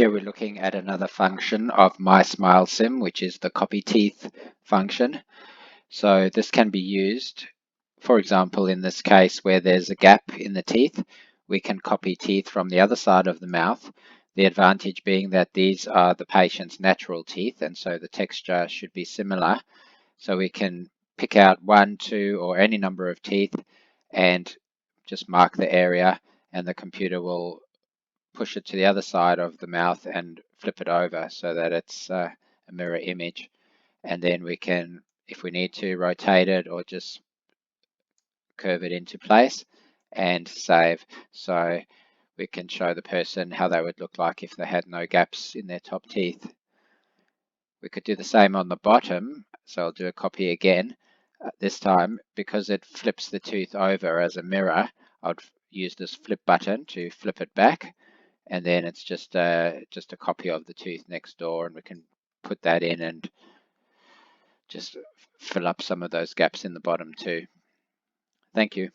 Here we're looking at another function of MySmileSim, which is the copy teeth function. So this can be used, for example, in this case where there's a gap in the teeth, we can copy teeth from the other side of the mouth. The advantage being that these are the patient's natural teeth, and so the texture should be similar. So we can pick out 1, 2, or any number of teeth and just mark the area, and the computer will push it to the other side of the mouth and flip it over so that it's a mirror image. And then we can, if we need to, rotate it or just curve it into place and save. So we can show the person how they would look like if they had no gaps in their top teeth. We could do the same on the bottom. So I'll do a copy again. This time, because it flips the tooth over as a mirror, I'd use this flip button to flip it back. And then it's just a copy of the tooth next door, and we can put that in and just fill up some of those gaps in the bottom too. Thank you.